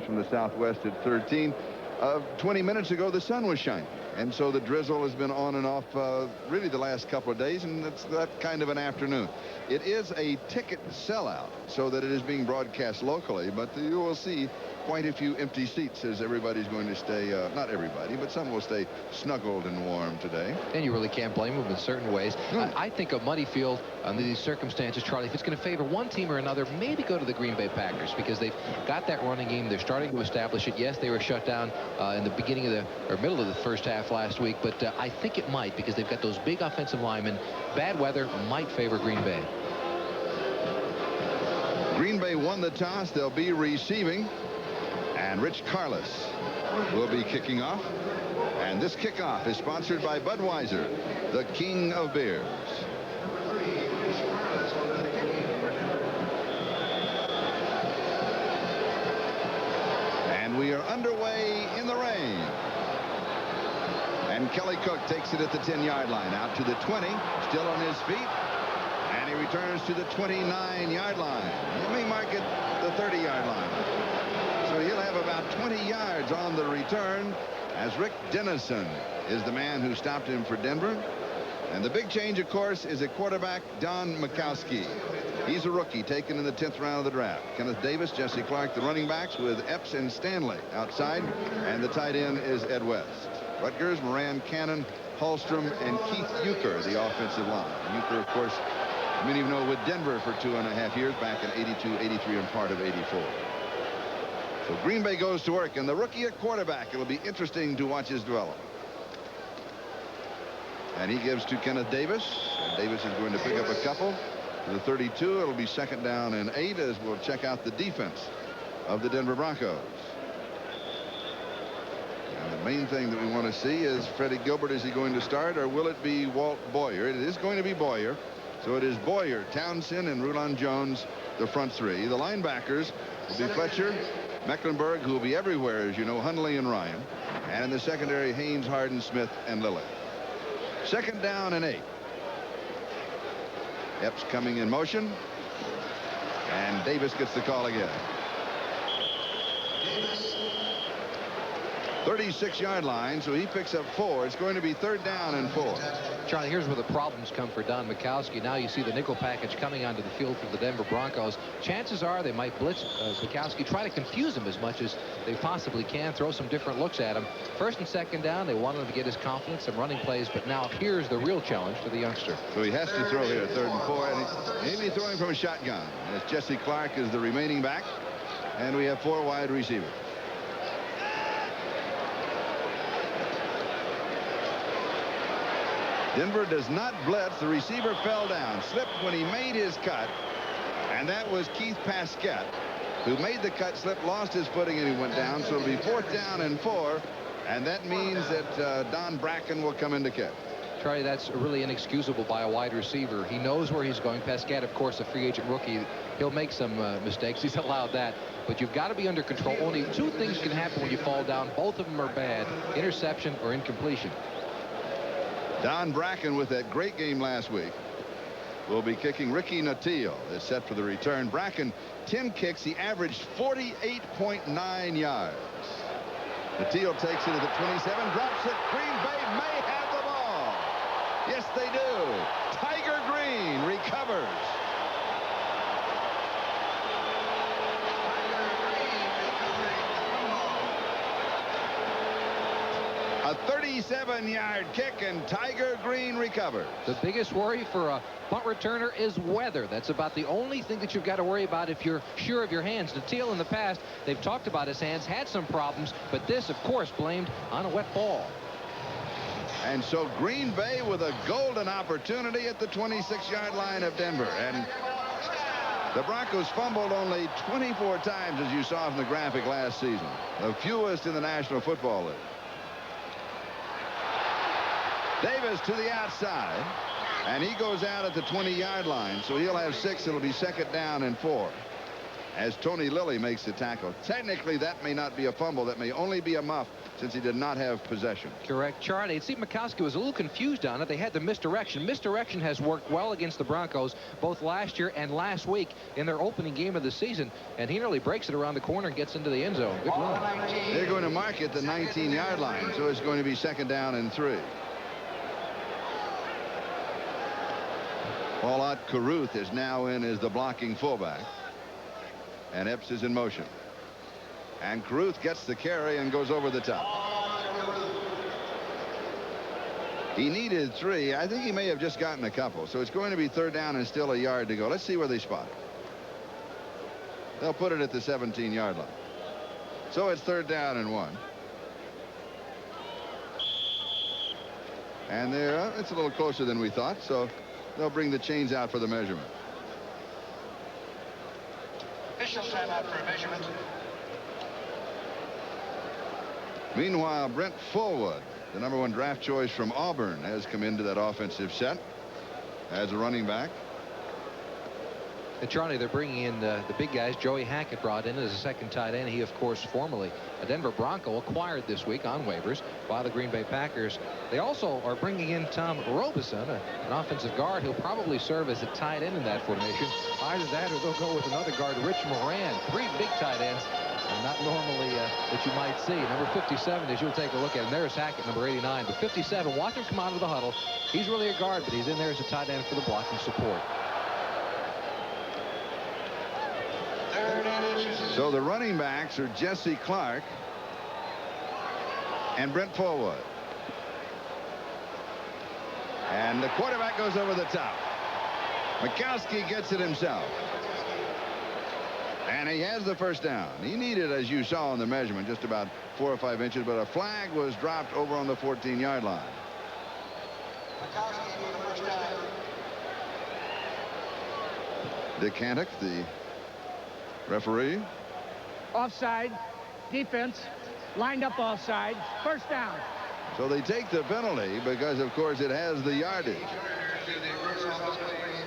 winds from the southwest at 13. 20 minutes ago, the sun was shining. And so the drizzle has been on and off really the last couple of days, and it's that kind of an afternoon. It is a ticket sellout, so that it is being broadcast locally, but you will see quite a few empty seats as everybody's going to stay, not everybody, but some will stay snuggled and warm today. And you really can't blame them in certain ways. I think a muddy field under these circumstances, Charlie, if it's going to favor one team or another, maybe go to the Green Bay Packers, because they've got that running game. They're starting to establish it. Yes, they were shut down in the beginning of or middle of the first half last week, but I think it might, because they've got those big offensive linemen. Bad weather might favor Green Bay. Green Bay won the toss. They'll be receiving, and Rich Carlos will be kicking off. And this kickoff is sponsored by Budweiser, the king of beers. And we are underway in the rain. And Kelly Cook takes it at the 10-yard line, out to the 20, still on his feet. And he returns to the 29-yard line. Let me mark it the 30-yard line. So he'll have about 20 yards on the return, as Rick Dennison is the man who stopped him for Denver. And the big change, of course, is at quarterback Don Mikowski. He's a rookie taken in the 10th round of the draft. Kenneth Davis, Jesse Clark, the running backs, with Epps and Stanley outside. And the tight end is Ed West. Rutgers, Moran Cannon, Hallstrom, and Keith Euchre, the offensive line. Euchre, of course, many of you know, with Denver for 2.5 years, back in 82, 83, and part of 84. So Green Bay goes to work, and the rookie at quarterback, it'll be interesting to watch his development. And he gives to Kenneth Davis, and Davis is going to pick up a couple to the 32. It'll be 2nd down and 8, as we'll check out the defense of the Denver Broncos. And the main thing that we want to see is Freddie Gilbert. Is he going to start, or will it be Walt Boyer? It is going to be Boyer. So it is Boyer, Townsend, and Rulon Jones, the front three. The linebackers will be Fletcher, Mecklenburg, who will be everywhere, as you know, Hundley and Ryan. And in the secondary, Haynes, Harden, Smith, and Lilly. 2nd down and 8. Epps coming in motion. And Davis gets the call again. 36-yard line, so he picks up 4. It's going to be 3rd down and 4. Charlie, here's where the problems come for Don Mikowski. Now you see the nickel package coming onto the field for the Denver Broncos. Chances are they might blitz Mikowski, try to confuse him as much as they possibly can, throw some different looks at him. 1st and 2nd down, they want him to get his confidence, some running plays, but now here's the real challenge for the youngster. So he has to throw here, 3rd and 4, and he'll be throwing from a shotgun, as Jesse Clark is the remaining back, and we have 4 wide receivers. Denver does not blitz. The receiver fell down, slipped when he made his cut, and that was Keith Pasquette, who made the cut, slipped, lost his footing, and he went down. So it'll be 4th down and 4, and that means that Don Bracken will come in to kick. Charlie, that's really inexcusable by a wide receiver. He knows where he's going. Pasquette, of course, a free agent rookie. He'll make some mistakes. He's allowed that. But you've got to be under control. Only 2 things can happen when you fall down. Both of them are bad: interception or incompletion. Don Bracken, with that great game last week, will be kicking. Ricky Natile is set for the return. Bracken, 10 kicks. He averaged 48.9 yards. Natile takes it to the 27, drops it. Green Bay may have the ball. Yes, they do. Tiger Green recovers. A 37-yard kick, and Tiger Green recovers. The biggest worry for a punt returner is weather. That's about the only thing that you've got to worry about if you're sure of your hands. Natile, in the past, they've talked about his hands, had some problems, but this, of course, blamed on a wet ball. And so Green Bay with a golden opportunity at the 26-yard line of Denver. And the Broncos fumbled only 24 times, as you saw from the graphic last season, the fewest in the National Football League. Davis to the outside, and he goes out at the 20-yard line, so he'll have 6. It'll be 2nd down and 4. as Tony Lilly makes the tackle. Technically, that may not be a fumble. That may only be a muff since he did not have possession. Correct, Charlie. It seemed Mikowski was a little confused on it. They had the misdirection. Misdirection has worked well against the Broncos both last year and last week in their opening game of the season. And he nearly breaks it around the corner and gets into the end zone. Good run. They're going to mark it the 19-yard line, so it's going to be 2nd down and 3. Paulette Carruth is now in as the blocking fullback. And Epps is in motion. And Carruth gets the carry and goes over the top. He needed 3. I think he may have just gotten a couple. So it's going to be 3rd down and still a yard to go. Let's see where they spot it. They'll put it at the 17-yard line. So it's 3rd down and 1. And it's a little closer than we thought. So they'll bring the chains out for the measurement. Official timeout for a measurement. Meanwhile, Brent Fullwood, the #1 draft choice from Auburn, has come into that offensive set as a running back. And Charlie, they're bringing in the big guys. Joey Hackett brought in as a 2nd tight end. He, of course, formerly a Denver Bronco, acquired this week on waivers by the Green Bay Packers. They also are bringing in Tom Robeson, an offensive guard who'll probably serve as a tight end in that formation. Either that or they'll go with another guard, Rich Moran. 3 big tight ends. Not normally that you might see. Number 57, as you'll take a look at him. There's Hackett, number 89. But 57, watch him come out of the huddle. He's really a guard, but he's in there as a tight end for the blocking support. So the running backs are Jesse Clark and Brent Fullwood. And the quarterback goes over the top. Mikowski gets it himself. And he has the 1st down. He needed, as you saw in the measurement, just about 4 or 5 inches, but a flag was dropped over on the 14-yard line. Dick Hancock, the referee. Offside. Defense lined up offside. 1st down. So they take the penalty because, of course, it has the yardage.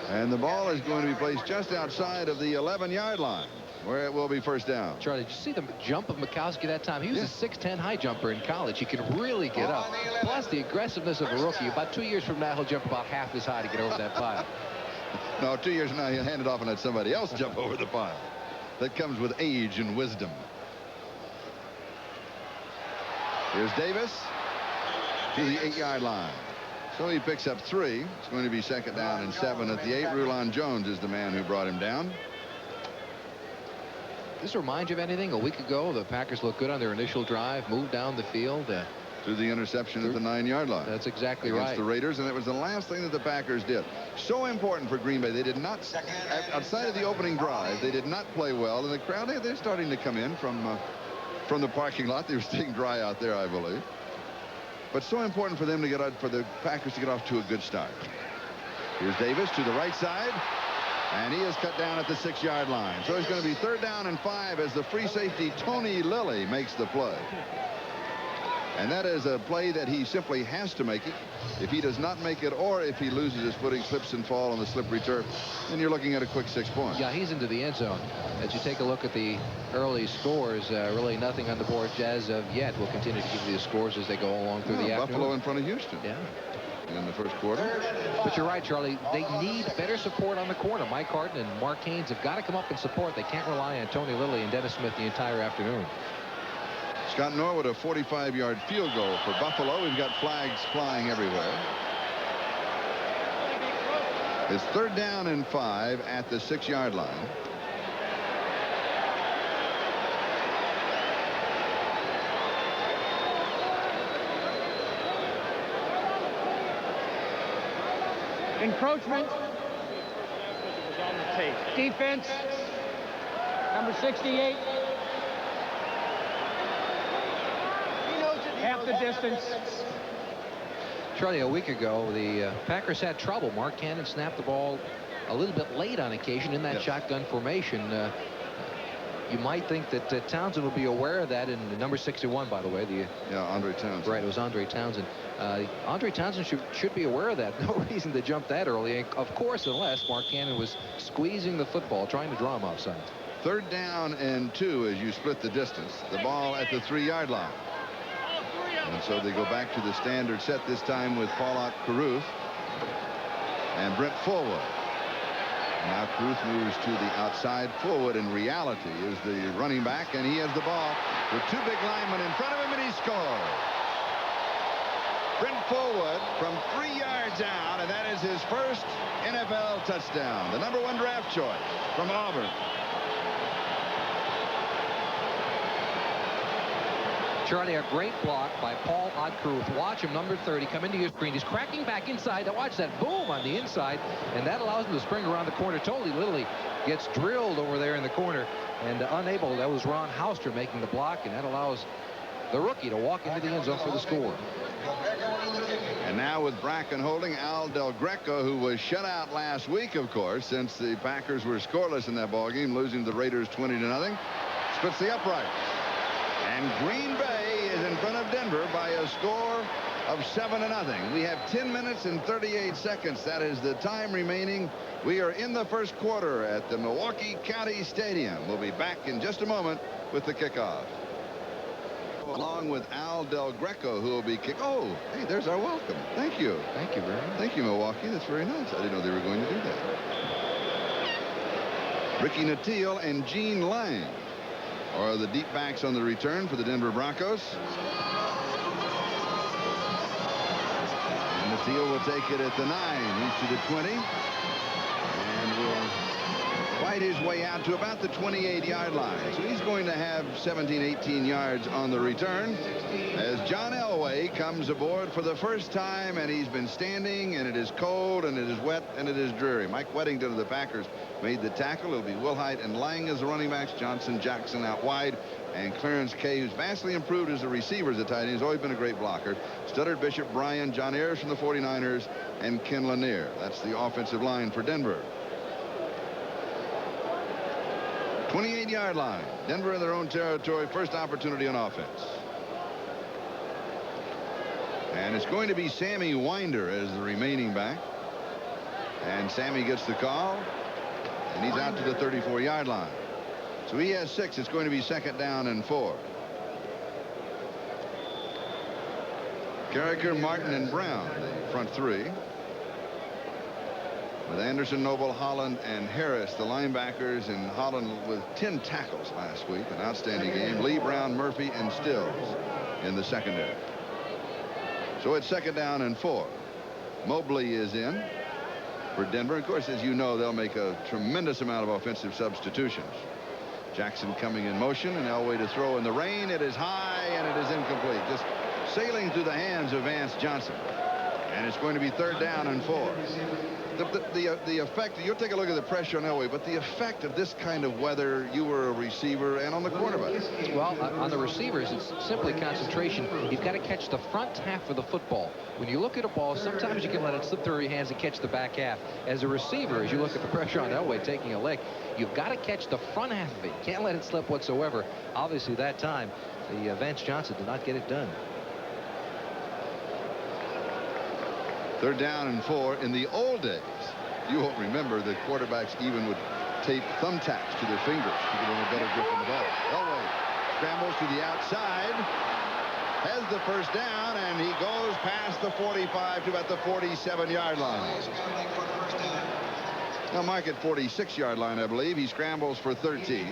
And the ball is going to be placed just outside of the 11-yard line, where it will be 1st down. Charlie, did you see the jump of Mikowski that time? He was a 6'10" high jumper in college. He can really get up. Plus the aggressiveness of a rookie. About 2 years from now, he'll jump about half as high to get over that pile. No, 2 years from now, he'll hand it off and let somebody else jump over the pile. That comes with age and wisdom. Here's Davis to the 8-yard line. So he picks up 3. It's going to be 2nd down and 7 at the 8. Rulon Jones is the man who brought him down. This reminds you of anything? A week ago, the Packers looked good on their initial drive, moved down the field. Through the interception at the 9-yard line. That's exactly against right. the Raiders, and it was the last thing that the Packers did. So important for Green Bay. They did not, outside of the opening drive, they did not play well. And the crowd, they're starting to come in from the parking lot. They were staying dry out there, I believe. But so important for them to get out, for the Packers to get off to a good start. Here's Davis to the right side. And he is cut down at the 6-yard line. So it's going to be 3rd down and 5 as the free safety Tony Lilly makes the play. And that is a play that he simply has to make it. If he does not make it, or if he loses his footing, slips and fall on the slippery turf, then you're looking at a quick 6 points. Yeah, he's into the end zone. As you take a look at the early scores, really nothing on the board as of yet. We'll continue to give you the scores as they go along through the afternoon. Buffalo in front of Houston. Yeah. In the 1st quarter. But you're right, Charlie. They need better support on the corner. Mike Harden and Mark Haynes have got to come up and support. They can't rely on Tony Lilly and Dennis Smith the entire afternoon. Scott Norwood, a 45-yard field goal for Buffalo. We've got flags flying everywhere. It's 3rd down and 5 at the 6-yard line. Encroachment. Defense. Number 68. Half the distance. Charlie, a week ago, the Packers had trouble. Mark Cannon snapped the ball a little bit late on occasion in that shotgun formation. You might think that Townsend will be aware of that. And number 61, by the way, Andre Townsend. Right, it was Andre Townsend. Andre Townsend should be aware of that. No reason to jump that early. And of course, unless Mark Cannon was squeezing the football, trying to draw him offside. 3rd down and 2 as you split the distance. The ball at the 3-yard line. And so they go back to the standard set this time with Paul Caruth and Brent Fullwood. Now Caruth moves to the outside. Fullwood in reality is the running back, and he has the ball with 2 big linemen in front of him, and he scores. Brent Fullwood from 3 yards out, and that is his first NFL touchdown. The #1 draft choice from Auburn. Charlie, a great block by Paul Caruth. Watch him, number 30, come into your screen. He's cracking back inside. Now watch that boom on the inside, and that allows him to spring around the corner. Totally, literally gets drilled over there in the corner, and unable. That was Ron Hauster making the block, and that allows the rookie to walk into the end zone for the score. And now with Bracken holding, Al Del Greco, who was shut out last week, of course, since the Packers were scoreless in that ball game, losing to the Raiders 20-0, splits the upright. And Green Bay is in front of Denver by a score of 7-0. We have 10 minutes and 38 seconds. That is the time remaining. We are in the first quarter at the Milwaukee County Stadium. We'll be back in just a moment with the kickoff. Along with Al Del Greco, who will be kick. Oh, hey, there's our welcome. Thank you. Thank you very much. Thank you, Milwaukee. That's very nice. I didn't know they were going to do that. Ricky Nattiel and Gene Lang are the deep backs on the return for the Denver Broncos. And Nattiel will take it at the 9. He's to the 20. And will fight his way out to about the 28-yard line. So he's going to have 17, 18 yards on the return as John Elway comes aboard for the first time, and he's been standing, and it is cold, and it is wet, and it is dreary. Mike Weddington of the Packers made the tackle. It'll be Wilhite and Lang as the running backs. Johnson, Jackson out wide, and Clarence Kay, who's vastly improved as a receiver as a tight end. He's always been a great blocker. Studdard, Bishop, Bryan, John Ayers from the 49ers, and Ken Lanier. That's the offensive line for Denver. 28-yard line. Denver in their own territory. First opportunity on offense. And it's going to be Sammy Winder as the remaining back. And Sammy gets the call. And he's out to the 34-yard line. So he has 6. It's going to be 2nd down and 4. Carricker, Martin, and Brown, the front 3. With Anderson, Noble, Holland, and Harris, the linebackers, and Holland with 10 tackles last week. An outstanding game. Lee, Brown, Murphy, and Stills in the secondary. So it's 2nd down and 4. Mobley is in for Denver. Of course, as you know, they'll make a tremendous amount of offensive substitutions. Jackson coming in motion, and Elway to throw in the rain. It is high, and it is incomplete. Just sailing through the hands of Vance Johnson. And it's going to be 3rd down and 4. The effect, you'll take a look at the pressure on Elway, but the effect of this kind of weather, you were a receiver, and on the quarterback. Well, on the receivers, it's simply concentration. You've got to catch the front half of the football. When you look at a ball, sometimes you can let it slip through your hands and catch the back half. As a receiver, as you look at the pressure on Elway taking a lick, you've got to catch the front half of it. You can't let it slip whatsoever. Obviously, that time, the Vance Johnson did not get it done. 3rd down and 4. In the old days, you won't remember that quarterbacks even would tape thumbtacks to their fingers to give them a better grip on the ball. Elway scrambles to the outside, has the first down, and he goes past the 45 to about the 47-yard line. Now mark at 46-yard line, I believe. He scrambles for 13.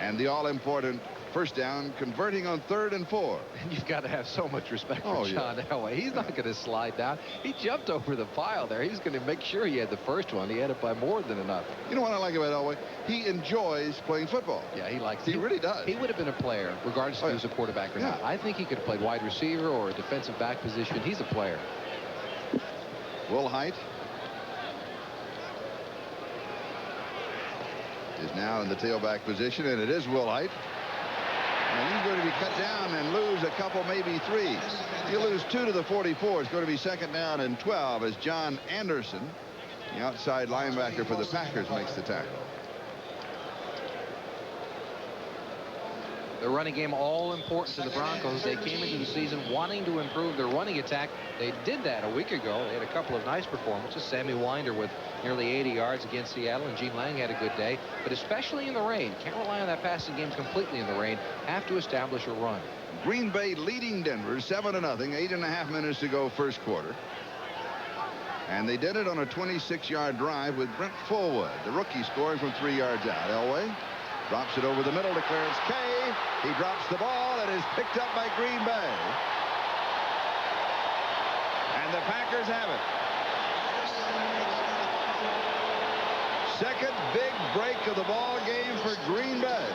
And the all-important first down, converting on 3rd and 4. And you've got to have so much respect for John Elway. He's not going to slide down. He jumped over the pile there. He's going to make sure he had the first one. He had it by more than enough. You know what I like about Elway? He enjoys playing football. Yeah, he likes it. He really does. He would have been a player, regardless if he was a quarterback or not. I think he could have played wide receiver or a defensive back position. He's a player. Wilhite is now in the tailback position, and it is Wilhite. And he's going to be cut down and lose a couple, maybe 3. He'll lose 2 to the 44. It's going to be 2nd down and 12 as John Anderson, the outside linebacker for the Packers, makes the tackle. The running game all important to the Broncos. They came into the season wanting to improve their running attack. They did that a week ago. They had a couple of nice performances. Sammy Winder with nearly 80 yards against Seattle, and Gene Lang had a good day. But especially in the rain, can't rely on that passing game completely in the rain. Have to establish a run. Green Bay leading Denver 7-0. 8.5 minutes to go first quarter. And they did it on a 26-yard drive with Brent Fullwood, the rookie, scoring from 3 yards out. Elway drops it over the middle to Clarence Kay. He drops the ball. It is picked up by Green Bay. And the Packers have it. Second big break of the ball game for Green Bay.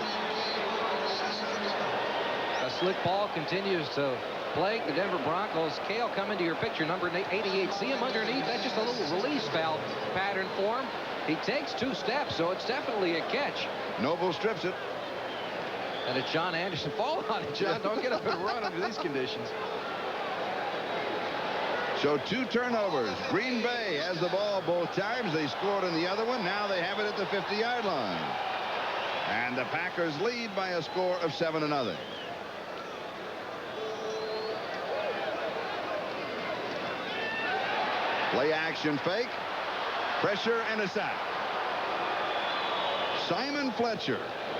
A slick ball continues to plague the Denver Broncos. Kale, come into your picture, number 88. See him underneath. That's just a little release valve pattern for him. He takes 2 steps, so it's definitely a catch. Noble strips it. And it's John Anderson. Fall on it, John. Don't get up and run under these conditions. So 2 turnovers. Green Bay has the ball both times. They scored in the other one. Now they have it at the 50-yard line. And the Packers lead by a score of 7-0. Play action fake. Pressure and a sack. Simon Fletcher.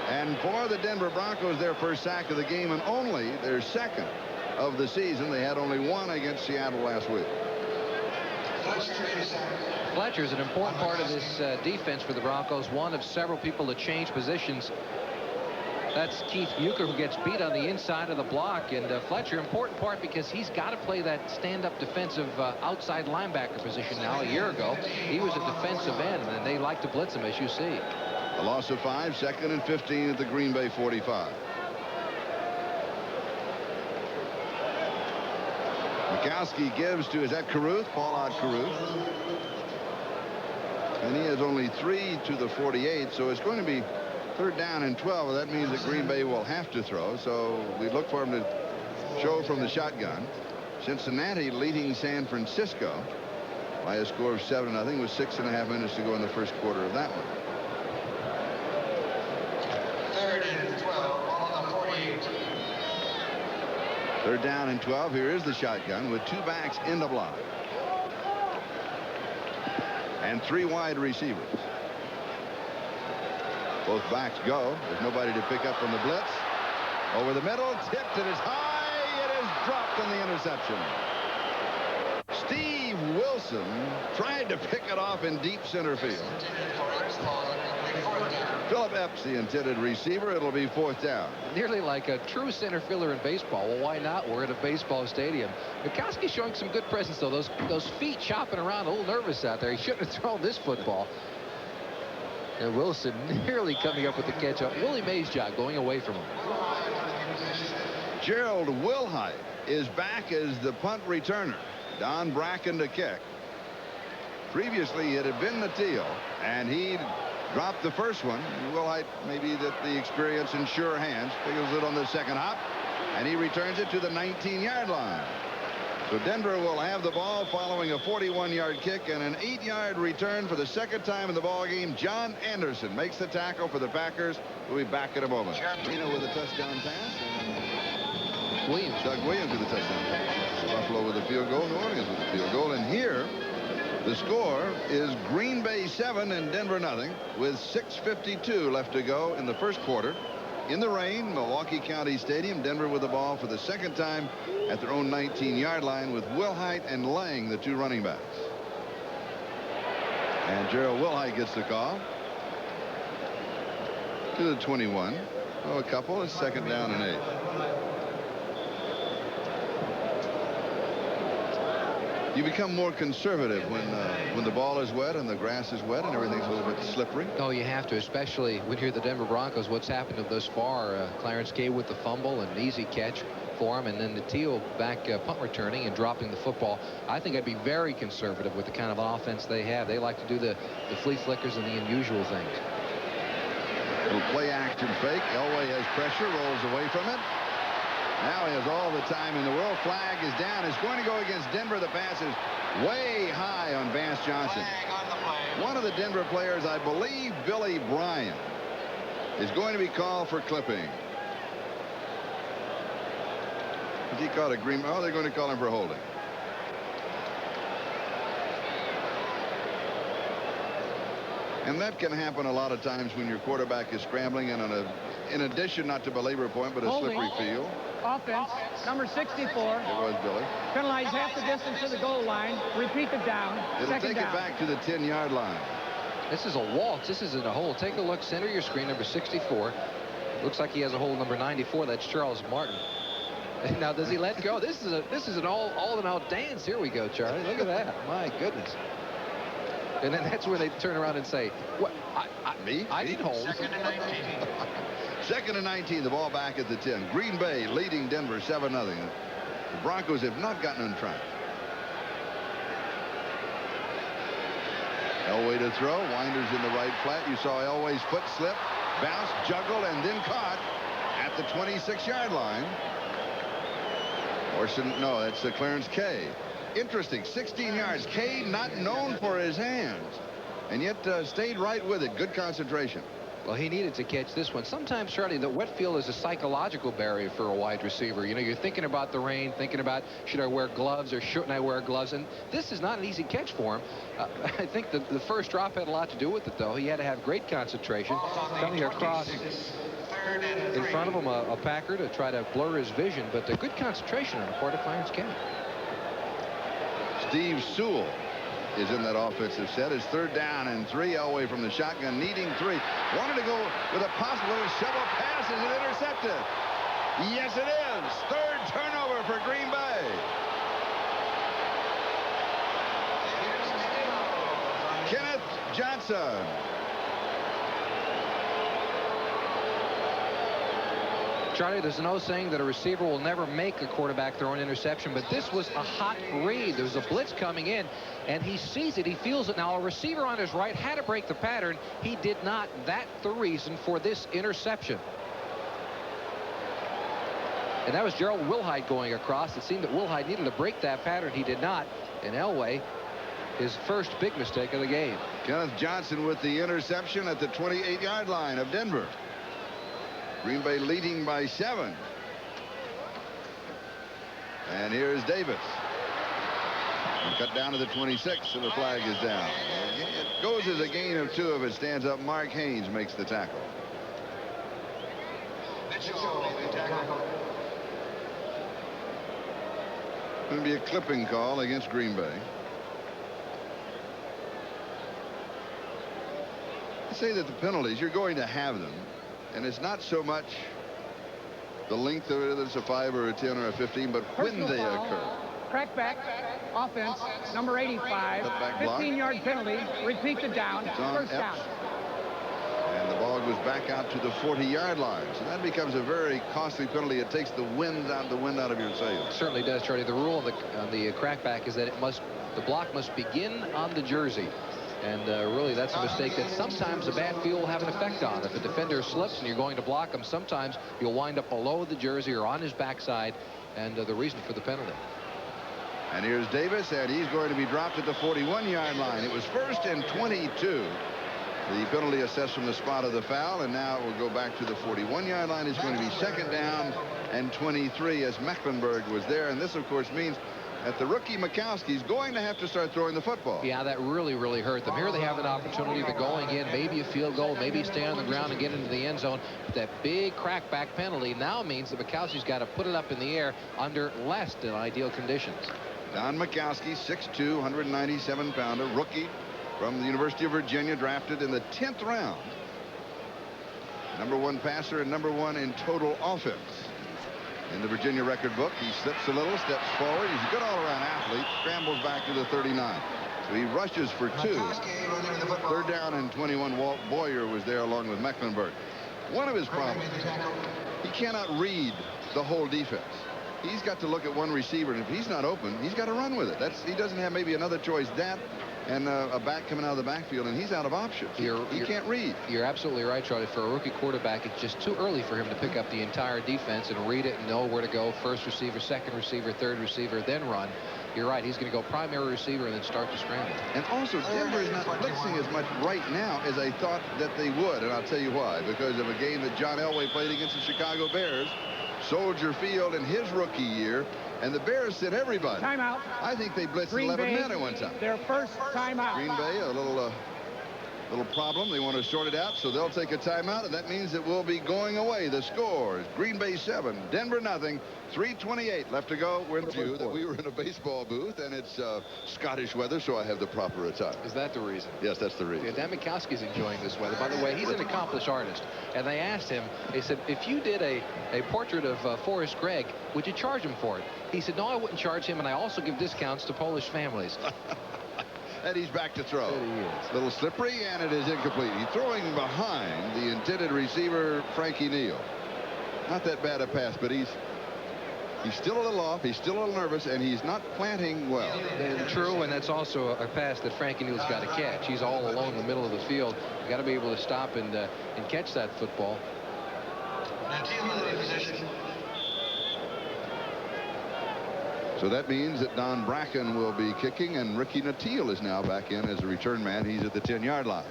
And for the Denver Broncos, their first sack of the game and only their second of the season. They had only 1 against Seattle last week. Fletcher is an important part of this defense for the Broncos. One of several people to change positions. That's Keith Bucher, who gets beat on the inside of the block. And Fletcher, important part because he's got to play that stand-up defensive outside linebacker position now. A year ago, he was a defensive end, and they like to blitz him, as you see. A loss of 5, 2nd and 15 at the Green Bay 45. Mikowski gives to, is that Caruth? Paul Caruth. And he has only 3 to the 48, so it's going to be 3rd down and 12. That means that Green Bay will have to throw, so we look for him to show from the shotgun. Cincinnati leading San Francisco by a score of 7-0 with 6.5 minutes to go in the first quarter of that one. 3rd and 12, on the 48. 3rd down and 12. Here is the shotgun with 2 backs in the block. And 3 wide receivers. Both backs go. There's nobody to pick up from the blitz. Over the middle, tipped. It is high. It is dropped on the interception. Steve Wilson tried to pick it off in deep center field. Philip Epps, the intended receiver. It'll be 4th down. Nearly like a true center fielder in baseball. Well, why not? We're at a baseball stadium. Mikowski showing some good presence, though. Those feet chopping around, a little nervous out there. He shouldn't have thrown this football. And Wilson nearly coming up with the catch up. Willie Mays' job going away from him. Gerald Wilhite is back as the punt returner. Don Bracken to kick. Previously, it had been Natil, and he dropped the first one. Wilhite, maybe that the experience in sure hands, figures it on the second hop, and he returns it to the 19-yard line. So Denver will have the ball following a 41-yard kick and an 8-yard return for the second time in the ball game. John Anderson makes the tackle for the Packers. We'll be back in a moment. Reno with a touchdown pass. And Doug Williams with a touchdown pass. Buffalo with a field goal. New Orleans with a field goal. And here, the score is Green Bay 7 and Denver nothing, with 6:52 left to go in the first quarter. In the rain, Milwaukee County Stadium. Denver with the ball for the second time at their own 19-yard line with Wilhite and Lang, the 2 running backs. And Gerald Wilhite gets the call to the 21. Oh, a couple. It's 2nd down and 8. You become more conservative when the ball is wet and the grass is wet and everything's a little bit slippery. Oh, you have to, especially when you're the Denver Broncos. What's happened to them thus far? Clarence Kay with the fumble, an easy catch for him, and then Natil back punt returning and dropping the football. I think I'd be very conservative with the kind of offense they have. They like to do the flea flickers and the unusual things. Little play action fake. Elway has pressure, rolls away from it. Now he has all the time in the world. Flag is down. It's going to go against Denver. The pass is way high on Vance Johnson. One of the Denver players, I believe Billy Bryan, is going to be called for clipping. If he caught a green, oh, they're going to call him for holding. And that can happen a lot of times when your quarterback is scrambling and in addition, not to belabor a point, but a Holding. slippery field. Offense, number 64. It was Billy. Penalize half the distance to the goal line. Repeat the down. It'll Second take down. it back to the 10-yard line. This is a waltz. This isn't a hold. Take a look. Center your screen, number 64. Looks like he has a hold, number 94. That's Charles Martin. Now, does he let go? This is an all-in-out dance. Here we go, Charlie. Look at that. My goodness. And then that's where they turn around and say, "What? I need hold." Second and 19. Second and 19. The ball back at the 10. Green Bay leading Denver 7-0. The Broncos have not gotten on track. Elway to throw. Winders in the right flat. You saw Elway's foot slip, bounce, juggle, and then caught at the 26-yard line. Orson, no, that's Clarence Kay. Interesting, 16 yards. Kay not known for his hands, and yet stayed right with it. Good concentration. Well, he needed to catch this one. Sometimes, Charlie, the wet field is a psychological barrier for a wide receiver. You know, you're thinking about the rain, thinking about should I wear gloves or shouldn't I wear gloves, and this is not an easy catch for him. I think the first drop had a lot to do with it, though. He had to have great concentration. Coming across in front of him a Packer to try to blur his vision, but a good concentration on the part of Clarence Kay. Steve Sewell is in that offensive set. It's 3rd down and 3. Elway from the shotgun, needing 3. Wanted to go with a possible shovel pass. Is it intercepted? Yes, it is. 3rd turnover for Green Bay. Kenneth Johnson. Charlie, there's an old saying that a receiver will never make a quarterback throw an interception, but this was a hot read. There's a blitz coming in, and he sees it. He feels it. Now, a receiver on his right had to break the pattern. He did not. That's the reason for this interception. And that was Gerald Wilhite going across. It seemed that Wilhite needed to break that pattern. He did not. And Elway, his first big mistake of the game. Kenneth Johnson with the interception at the 28-yard line of Denver. Green Bay leading by 7. And here's Davis. And cut down to the 26, and the flag is down. It goes as a gain of 2 if it stands up. Mark Haynes makes the tackle. Going to be a clipping call against Green Bay. I say that the penalties, you're going to have them. And it's not so much the length of it, whether it's a 5 or a 10 or a 15, but when they occur. Crackback, offense, number 85, 15-yard penalty, repeat the down, first down. And the ball goes back out to the 40-yard line. So that becomes a very costly penalty. It takes the wind out of your sails. It certainly does, Charlie. The rule on the crackback is that the block must begin on the jersey. And really, that's a mistake that sometimes a bad field will have an effect on. If a defender slips and you're going to block him, sometimes you'll wind up below the jersey or on his backside, and the reason for the penalty. And here's Davis, and he's going to be dropped at the 41-yard line. It was 1st and 22. The penalty assessed from the spot of the foul, and now it will go back to the 41-yard line. It's going to be 2nd down and 23 as Mecklenburg was there. And this, of course, means that the rookie Mikowski's going to have to start throwing the football. Yeah, that really hurt them. Here they have an opportunity of going in, maybe a field goal, maybe stay on the ground and get into the end zone. But that big crackback penalty now means that Mikowski's got to put it up in the air under less than ideal conditions. Don Mikowski, 6'2", 197-pounder, rookie from the University of Virginia, drafted in the 10th round. #1 passer and #1 in total offense. In the Virginia record book, he slips a little, steps forward. He's a good all-around athlete. Scrambles back to the 39. So he rushes for 2. 3rd down and 21. Walt Boyer was there along with Mecklenburg. One of his problems, he cannot read the whole defense. He's got to look at one receiver, and if he's not open, he's got to run with it. He doesn't have maybe another choice, that and a back coming out of the backfield, and he's out of options. He can't read. You're absolutely right, Charlie. For a rookie quarterback, it's just too early for him to pick up the entire defense and read it and know where to go. First receiver, second receiver, third receiver, then run. you're right. He's going to go primary receiver and then start to scramble. And also, Denver is not blitzing as much right now as I thought that they would. And I'll tell you why. Because of a game that John Elway played against the Chicago Bears, Soldier Field in his rookie year, and the Bears sent everybody. Timeout. I think they blitzed Green 11 Bay, men at one time. Their first timeout. Green Bay, a little problem. They want to sort it out, so they'll take a timeout, and that means it will be going away. The score is Green Bay 7, Denver nothing. 3:28 left to go. We're in the view that we were in a baseball booth, and it's Scottish weather, so I have the proper attire. Is that the reason? Yes, that's the reason. Yeah, Dan Mikowski's enjoying this weather. By the way, he's an accomplished artist. And they asked him, they said, if you did a portrait of Forrest Gregg, would you charge him for it? He said, no, I wouldn't charge him, and I also give discounts to Polish families. And he's back to throw. There he is. Little slippery, and it is incomplete. He's throwing behind the intended receiver, Frankie Neal. Not that bad a pass, but he's still a little off. He's still a little nervous, and he's not planting well. True, and that's also a pass that Frankie Neal's got to catch. He's all alone in the middle of the field. You got to be able to stop and catch that football. So that means that Don Bracken will be kicking, and Ricky Nattiel is now back in as a return man. He's at the 10-yard line.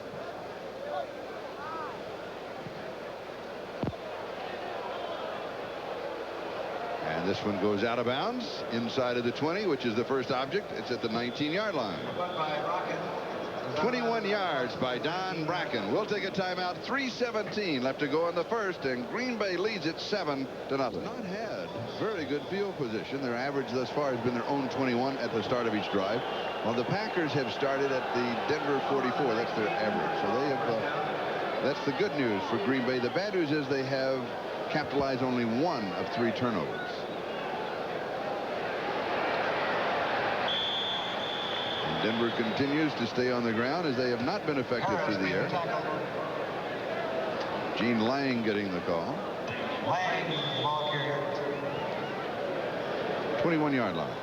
And this one goes out of bounds inside of the 20, which is the first object. It's at the 19-yard line. 21 yards by Don Bracken. We'll take a timeout. 3:17 left to go in the first, and Green Bay leads it 7-0. Not had very good field position. Their average thus far has been their own 21 at the start of each drive, while the Packers have started at the Denver 44. That's their average. So they have. That's the good news for Green Bay. The bad news is they have capitalized only 1 of 3 turnovers. Denver continues to stay on the ground as they have not been effective through the air. Gene Lang getting the call. 21-yard line.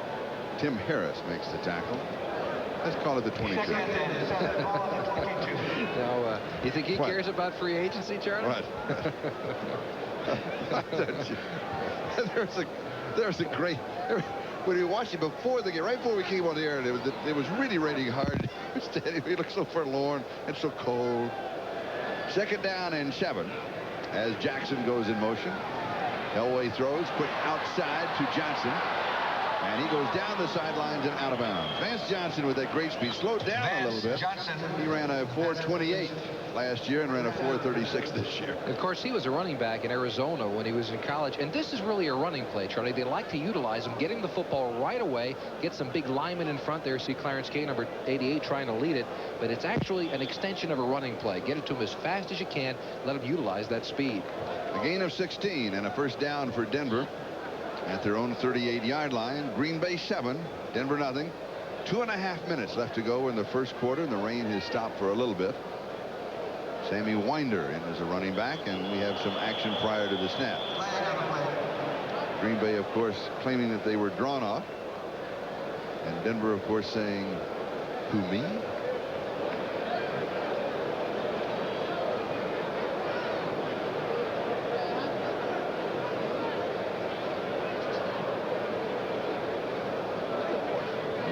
Tim Harris makes the tackle. Let's call it the 22. Now, you think he cares about free agency, Charlie? What? There's a great. When we watched it before the game, right before we came on the air, it was really raining hard. He looked so forlorn and so cold. 2nd down and 7 as Jackson goes in motion. Elway throws quick outside to Johnson, and he goes down the sidelines and out of bounds. Vance Johnson with that great speed slowed down a little bit. He ran a 4.28 last year and ran a 4.36 this year. Of course, he was a running back in Arizona when he was in college, and this is really a running play, Charlie. They like to utilize him, getting the football right away, get some big linemen in front there. See Clarence K, number 88, trying to lead it, but it's actually an extension of a running play. Get it to him as fast as you can, let him utilize that speed. A gain of 16 and a first down for Denver at their own 38-yard line. Green Bay 7, Denver nothing. 2.5 minutes left to go in the first quarter, and the rain has stopped for a little bit. Sammy Winder in as a running back, and we have some action prior to the snap. Green Bay, of course, claiming that they were drawn off, and Denver, of course, saying, who, me?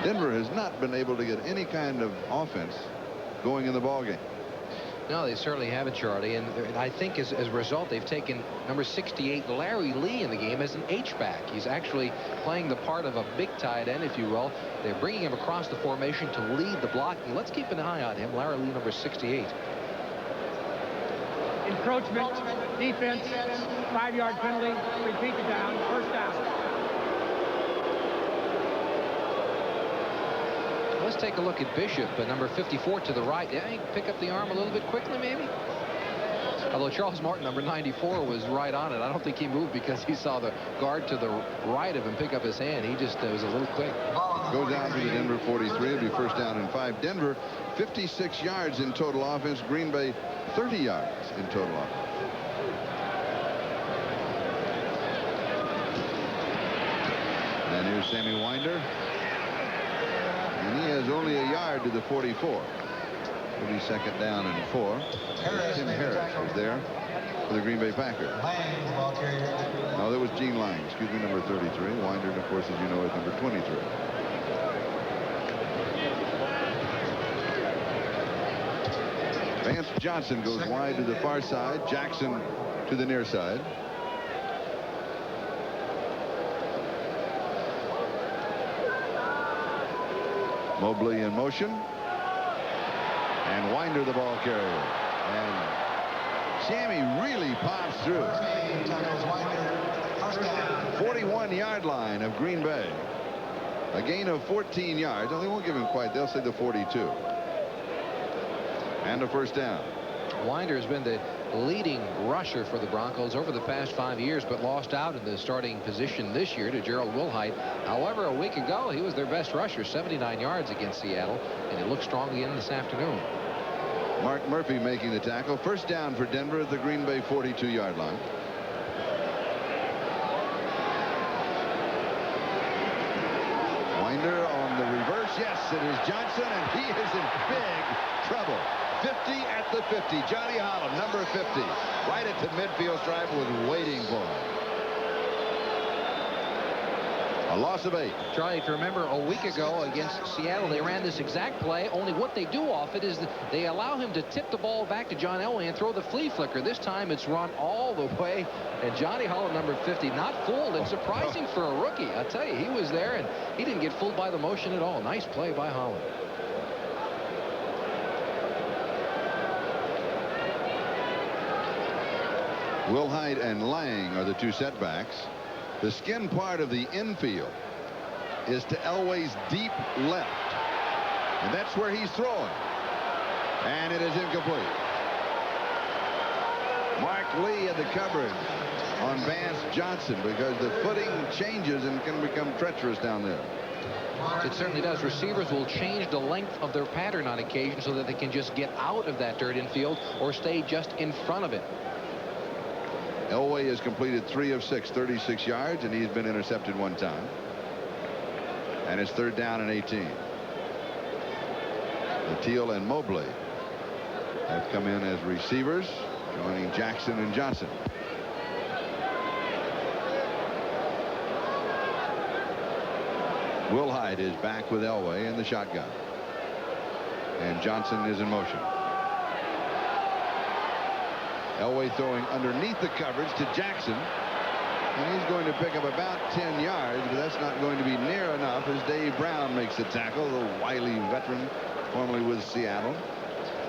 Denver has not been able to get any kind of offense going in the ballgame. No, they certainly haven't, Charlie. And I think as a result, they've taken number 68, Larry Lee, in the game as an H-back. He's actually playing the part of a big tight end, if you will. They're bringing him across the formation to lead the blocking. Let's keep an eye on him. Larry Lee, number 68. Encroachment, defense, 5-yard penalty, repeat the down, first down. Let's take a look at Bishop, number 54 to the right. Yeah, he can pick up the arm a little bit quickly, maybe. Although Charles Martin, number 94, was right on it. I don't think he moved because he saw the guard to the right of him pick up his hand. He just was a little quick. Go down to the Denver 43. It'll be first down and 5. Denver, 56 yards in total offense. Green Bay, 30 yards in total offense. And here's Sammy Winder. And he has only a yard to the 44. It'll be 2nd down and 4. Tim Harris is there for the Green Bay Packers. No, that was Gene Lang. Excuse me, number 33. Winder, of course, as you know, is number 23. Vance Johnson goes wide to the far side. Jackson to the near side. Mobley in motion. And Winder the ball carrier. And Sammy really pops through. 41-yard line of Green Bay. A gain of 14 yards. Oh, they won't give him quite. They'll say the 42. And a first down. Winder has been the leading rusher for the Broncos over the past 5 years, but lost out in the starting position this year to Gerald Wilhite. However, a week ago, he was their best rusher, 79 yards against Seattle, and it looks strong again this afternoon. Mark Murphy making the tackle. First down for Denver at the Green Bay 42-yard line. Winder on the reverse. Yes, it is Johnson, and he is in big trouble. 50 at the 50. Johnny Holland, number 50, right at the midfield stripe, was waiting for him. A loss of 8. Charlie, if you remember a week ago against Seattle, they ran this exact play, only what they do off it is that they allow him to tip the ball back to John Elway and throw the flea flicker. This time it's run all the way, and Johnny Holland, number 50, not fooled, and surprising for a rookie. I'll tell you, he was there, and he didn't get fooled by the motion at all. Nice play by Holland. Wilhite and Lang are the two setbacks. The skin part of the infield is to Elway's deep left, and that's where he's throwing, and it is incomplete. Mark Lee had the coverage on Vance Johnson because the footing changes and can become treacherous down there. It certainly does. Receivers will change the length of their pattern on occasion so that they can just get out of that dirt infield or stay just in front of it. Elway has completed 3 of 6, 36 yards, and he's been intercepted 1 time. And it's third down and 18. Teal and Mobley have come in as receivers, joining Jackson and Johnson. Wilhite is back with Elway in the shotgun. And Johnson is in motion. Elway throwing underneath the coverage to Jackson. And he's going to pick up about 10 yards, but that's not going to be near enough as Dave Brown makes the tackle, the wily veteran formerly with Seattle.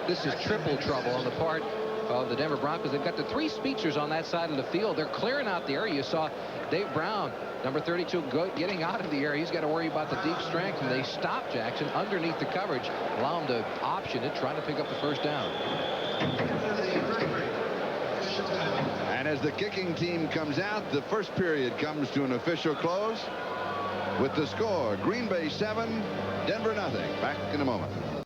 This is triple trouble on the part of the Denver Broncos. They've got the 3 speedsters on that side of the field. They're clearing out the area. You saw Dave Brown, number 32, getting out of the area. He's got to worry about the deep strength, and they stop Jackson underneath the coverage, allow him to option it, trying to pick up the first down. And as the kicking team comes out, the first period comes to an official close with the score: Green Bay 7, Denver nothing. Back in a moment.